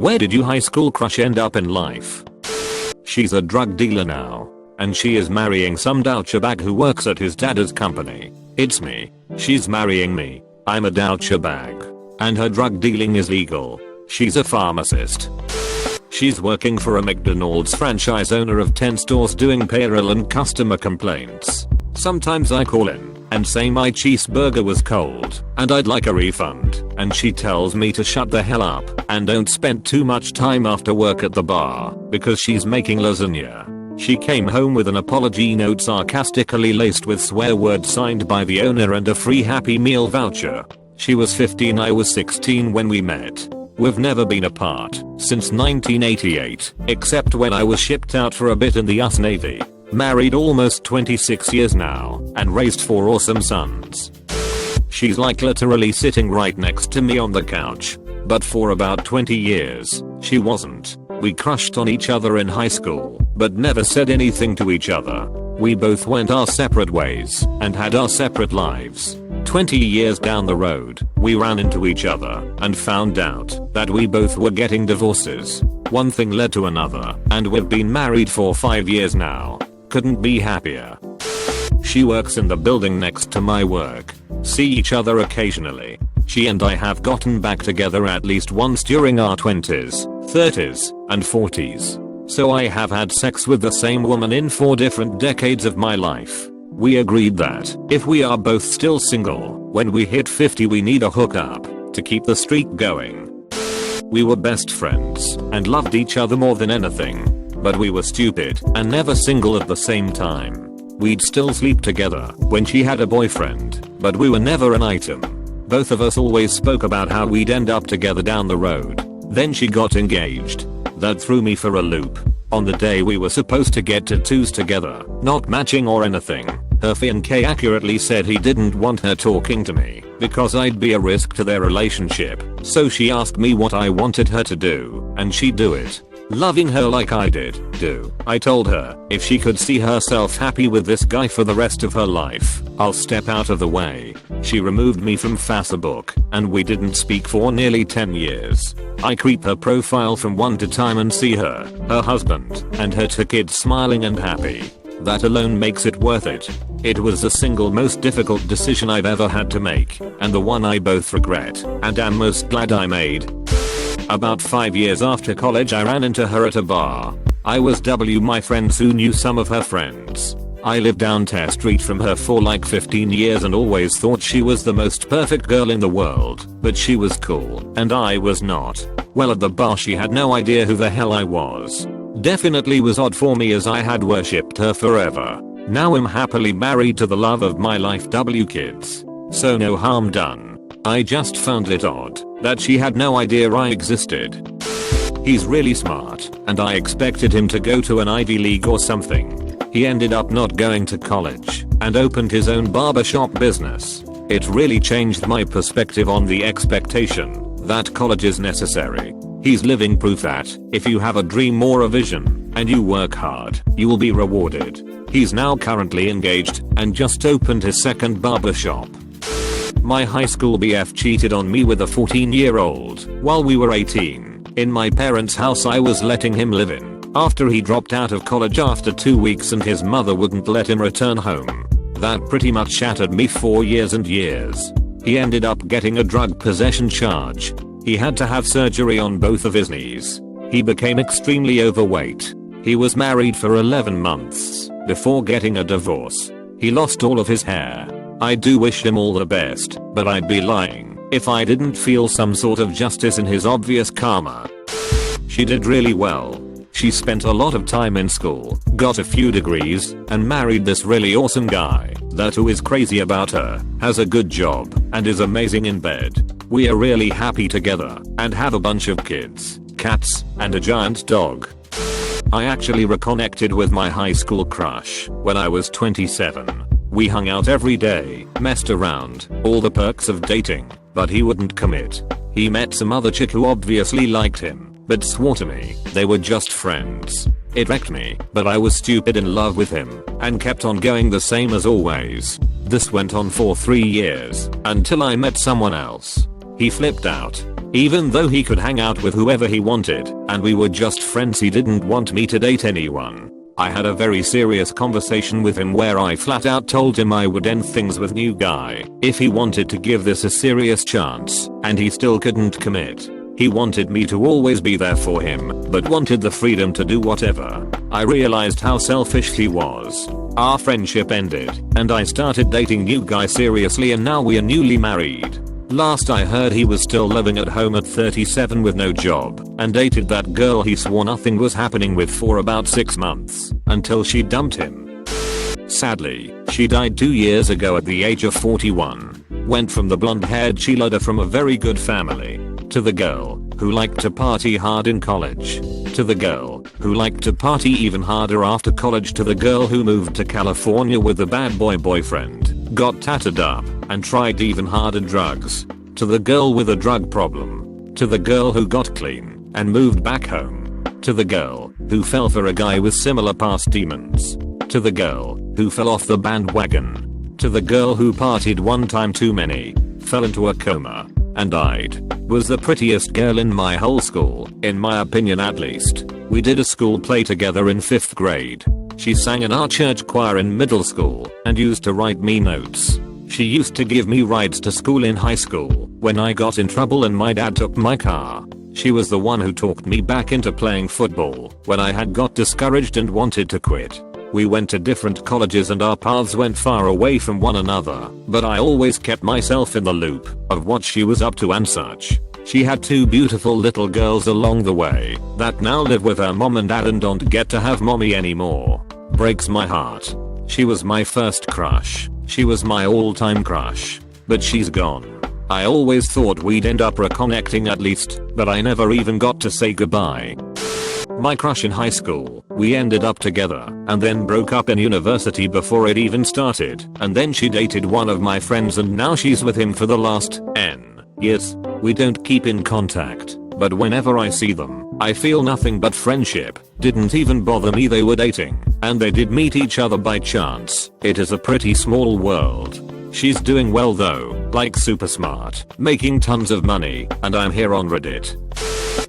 Where did your high school crush end up in life? She's a drug dealer now. And she is marrying some douchebag who works at his dad's company. It's me. She's marrying me. I'm a douchebag. And her drug dealing is legal. She's a pharmacist. She's working for a McDonald's franchise owner of 10 stores doing payroll and customer complaints. Sometimes I call in and say my cheeseburger was cold and I'd like a refund, and she tells me to shut the hell up and don't spend too much time after work at the bar because she's making lasagna. She came home with an apology note sarcastically laced with swear words signed by the owner and a free Happy Meal voucher. She was 15, I was 16 when we met. We've never been apart since 1988, except when I was shipped out for a bit in the US Navy. Married almost 26 years now and raised 4 awesome sons. She's like literally sitting right next to me on the couch. But for about 20 years, she wasn't. We crushed on each other in high school, but never said anything to each other. We both went our separate ways and had our separate lives. 20 years down the road, we ran into each other and found out that we both were getting divorces. One thing led to another, and we've been married for 5 years now. Couldn't be happier. She works in the building next to my work. See each other occasionally. She and I have gotten back together at least once during our 20s, 30s, and 40s. So I have had sex with the same woman in 4 different decades of my life. We agreed that if we are both still single, when we hit 50 we need a hookup to keep the streak going. We were best friends and loved each other more than anything. But we were stupid and never single at the same time. We'd still sleep together when she had a boyfriend, but we were never an item. Both of us always spoke about how we'd end up together down the road. Then she got engaged. That threw me for a loop. On the day we were supposed to get tattoos together, not matching or anything, her fiancé accurately said he didn't want her talking to me because I'd be a risk to their relationship. So she asked me what I wanted her to do, and she'd do it. Loving her like I did, I told her if she could see herself happy with this guy for the rest of her life, I'll step out of the way. She removed me from Facebook, and we didn't speak for nearly 10 years. I creep her profile from one to time and see her husband, and her 2 kids smiling and happy. That alone makes it worth it. It was the single most difficult decision I've ever had to make, and the one I both regret and am most glad I made. About 5 years after college I ran into her at a bar. I was my friends who knew some of her friends. I lived down Tare Street from her for like 15 years and always thought she was the most perfect girl in the world, but she was cool and I was not. Well, at the bar she had no idea who the hell I was. Definitely was odd for me as I had worshipped her forever. Now I'm happily married to the love of my life, kids. So no harm done. I just found it odd that she had no idea I existed. He's really smart, and I expected him to go to an Ivy League or something. He ended up not going to college and opened his own barbershop business. It really changed my perspective on the expectation that college is necessary. He's living proof that if you have a dream or a vision and you work hard, you will be rewarded. He's now currently engaged and just opened his 2nd barbershop. My high school BF cheated on me with a 14-year-old while we were 18 in my parents' house I was letting him live in after he dropped out of college after 2 weeks and his mother wouldn't let him return home. That pretty much shattered me for years and years. He ended up getting a drug possession charge. He had to have surgery on both of his knees. He became extremely overweight. He was married for 11 months before getting a divorce. He lost all of his hair. I do wish him all the best, but I'd be lying if I didn't feel some sort of justice in his obvious karma. She did really well. She spent a lot of time in school, got a few degrees, and married this really awesome guy that who is crazy about her, has a good job, and is amazing in bed. We are really happy together and have a bunch of kids, cats, and a giant dog. I actually reconnected with my high school crush when I was 27. We hung out every day, messed around, all the perks of dating, but he wouldn't commit. He met some other chick who obviously liked him, but swore to me they were just friends. It wrecked me, but I was stupid in love with him, and kept on going the same as always. This went on for 3 years, until I met someone else. He flipped out. Even though he could hang out with whoever he wanted and we were just friends, he didn't want me to date anyone. I had a very serious conversation with him where I flat out told him I would end things with new guy if he wanted to give this a serious chance, and he still couldn't commit. He wanted me to always be there for him, but wanted the freedom to do whatever. I realized how selfish he was. Our friendship ended, and I started dating new guy seriously, and now we are newly married. Last I heard he was still living at home at 37 with no job, and dated that girl he swore nothing was happening with for about 6 months, until she dumped him. Sadly, she died 2 years ago at the age of 41. Went from the blonde-haired cheerleader from a very good family, to the girl who liked to party hard in college, to the girl who liked to party even harder after college, to the girl who moved to California with a bad boy boyfriend, got tatted up, and tried even harder drugs, to the girl with a drug problem, to the girl who got clean and moved back home, to the girl who fell for a guy with similar past demons, to the girl who fell off the bandwagon, to the girl who partied one time too many, fell into a coma, and died. Was the prettiest girl in my whole school, in my opinion at least. We did a school play together in 5th grade. She sang in our church choir in middle school and used to write me notes. She used to give me rides to school in high school when I got in trouble and my dad took my car. She was the one who talked me back into playing football when I had got discouraged and wanted to quit. We went to different colleges and our paths went far away from one another, but I always kept myself in the loop of what she was up to and such. She had 2 beautiful little girls along the way that now live with her mom and dad and don't get to have mommy anymore. Breaks my heart. She was my first crush. She was my all-time crush. But she's gone. I always thought we'd end up reconnecting at least, but I never even got to say goodbye. My crush in high school, we ended up together and then broke up in university before it even started, and then she dated one of my friends and now she's with him for the last N years. We don't keep in contact, but whenever I see them, I feel nothing but friendship. Didn't even bother me they were dating, and they did meet each other by chance. It is a pretty small world. She's doing well though, like super smart, making tons of money, and I'm here on Reddit.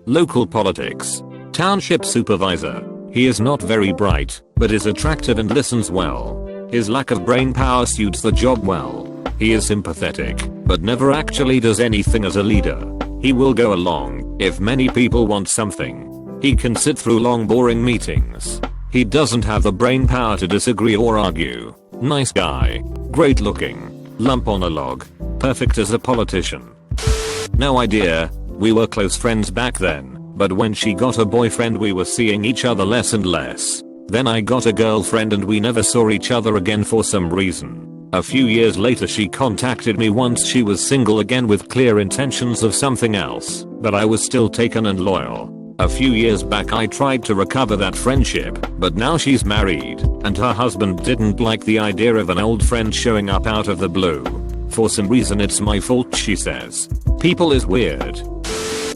Local politics. Township supervisor. He is not very bright, but is attractive and listens well. His lack of brain power suits the job well. He is sympathetic, but never actually does anything as a leader. He will go along if many people want something. He can sit through long boring meetings. He doesn't have the brain power to disagree or argue. Nice guy. Great looking. Lump on a log. Perfect as a politician. No idea. We were close friends back then. But when she got a boyfriend we were seeing each other less and less. Then I got a girlfriend and we never saw each other again for some reason. A few years later she contacted me once she was single again with clear intentions of something else, but I was still taken and loyal. A few years back I tried to recover that friendship, but now she's married, and her husband didn't like the idea of an old friend showing up out of the blue. For some reason it's my fault, she says. People is weird.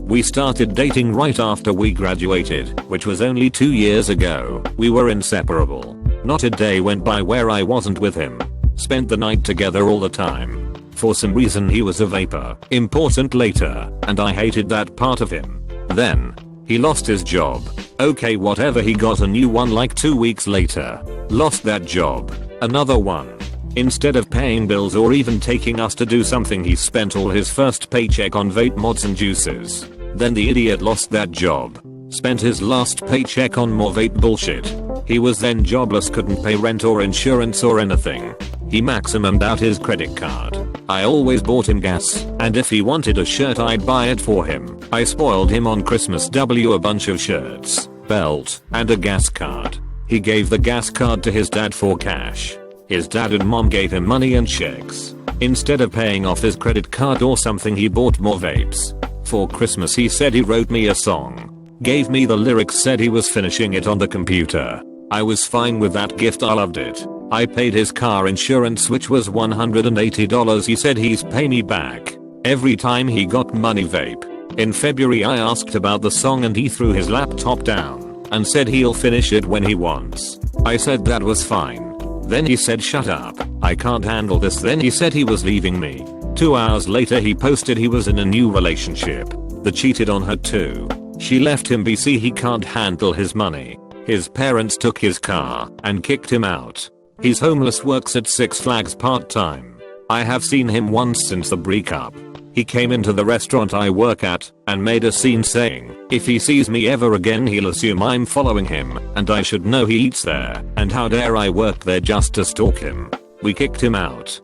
We started dating right after we graduated, which was only 2 years ago. We were inseparable. Not a day went by where I wasn't with him. Spent the night together all the time. For some reason he was a vapor. Important later, and I hated that part of him. Then, he lost his job. Okay, whatever, he got a new one like 2 weeks later. Lost that job. Another one. Instead of paying bills or even taking us to do something, he spent all his first paycheck on vape mods and juices. Then the idiot lost that job. Spent his last paycheck on more vape bullshit. He was then jobless, couldn't pay rent or insurance or anything. He maximumed out his credit card. I always bought him gas, and if he wanted a shirt I'd buy it for him. I spoiled him on Christmas a bunch of shirts, belt, and a gas card. He gave the gas card to his dad for cash. His dad and mom gave him money and checks. Instead of paying off his credit card or something, he bought more vapes. For Christmas he said he wrote me a song. Gave me the lyrics, said he was finishing it on the computer. I was fine with that gift, I loved it. I paid his car insurance, which was $180. He said he's pay me back every time he got money vape. In February I asked about the song and he threw his laptop down and said he'll finish it when he wants. I said that was fine. Then he said shut up, I can't handle this. Then he said he was leaving me. 2 hours later he posted he was in a new relationship that cheated on her too. She left him BC he can't handle his money. His parents took his car and kicked him out. He's homeless, works at Six Flags part-time. I have seen him once since the breakup. He came into the restaurant I work at and made a scene saying if he sees me ever again he'll assume I'm following him and I should know he eats there, and how dare I work there just to stalk him. We kicked him out.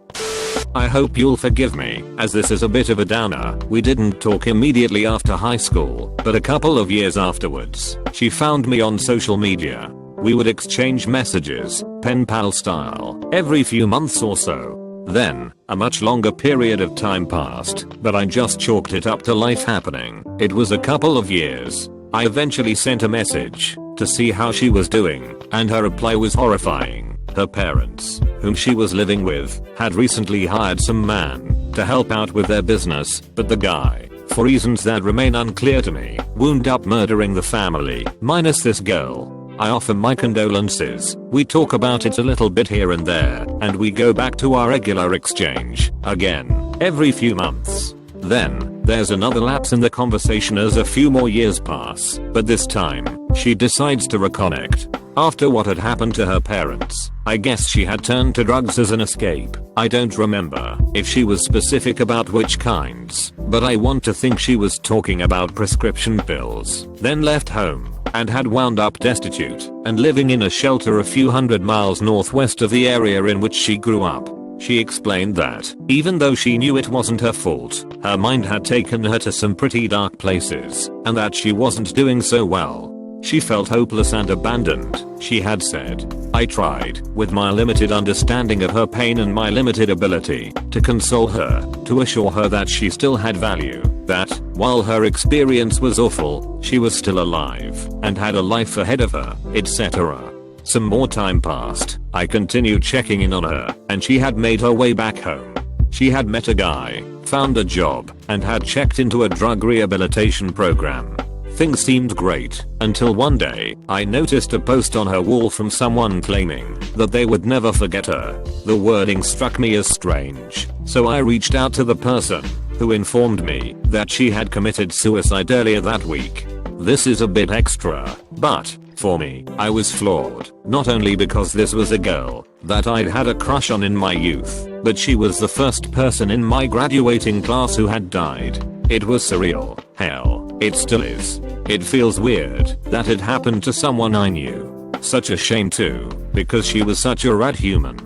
I hope you'll forgive me, as this is a bit of a downer. We didn't talk immediately after high school, but a couple of years afterwards, she found me on social media. We would exchange messages, pen pal style, every few months or so. Then, a much longer period of time passed, but I just chalked it up to life happening. It was a couple of years. I eventually sent a message to see how she was doing, and her reply was horrifying. Her parents, whom she was living with, had recently hired some man to help out with their business, but the guy, for reasons that remain unclear to me, wound up murdering the family, minus this girl. I offer my condolences. We talk about it a little bit here and there, and we go back to our regular exchange, again, every few months. Then, there's another lapse in the conversation as a few more years pass, but this time, she decides to reconnect. After what had happened to her parents, I guess she had turned to drugs as an escape. I don't remember if she was specific about which kinds, but I want to think she was talking about prescription pills. Then left home and had wound up destitute and living in a shelter a few hundred miles northwest of the area in which she grew up. She explained that, even though she knew it wasn't her fault, her mind had taken her to some pretty dark places, and that she wasn't doing so well. She felt hopeless and abandoned, she had said. I tried, with my limited understanding of her pain and my limited ability, to console her, to assure her that she still had value, that, while her experience was awful, she was still alive, and had a life ahead of her, etc. Some more time passed, I continued checking in on her, and she had made her way back home. She had met a guy, found a job, and had checked into a drug rehabilitation program. Things seemed great, until one day, I noticed a post on her wall from someone claiming that they would never forget her. The wording struck me as strange, so I reached out to the person, who informed me that she had committed suicide earlier that week. This is a bit extra, but, for me, I was floored, not only because this was a girl that I'd had a crush on in my youth, but she was the first person in my graduating class who had died. It was surreal. Hell, it still is. It feels weird that it happened to someone I knew. Such a shame too, because she was such a rad human.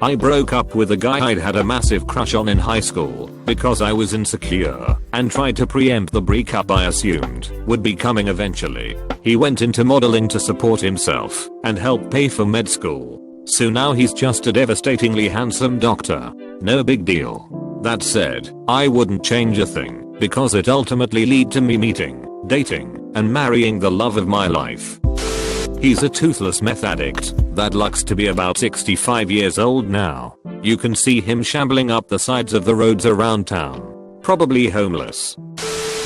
I broke up with a guy I'd had a massive crush on in high school because I was insecure and tried to preempt the breakup I assumed would be coming eventually. He went into modeling to support himself and help pay for med school. So now he's just a devastatingly handsome doctor. No big deal. That said, I wouldn't change a thing because it ultimately led to me meeting, dating, and marrying the love of my life. He's a toothless meth addict that looks to be about 65 years old now. You can see him shambling up the sides of the roads around town. Probably homeless.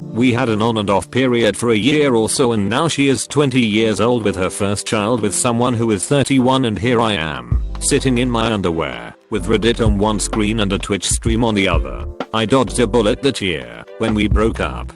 We had an on and off period for a year or so, and now she is 20 years old with her first child with someone who is 31, and here I am, sitting in my underwear, with Reddit on one screen and a Twitch stream on the other. I dodged a bullet that year when we broke up.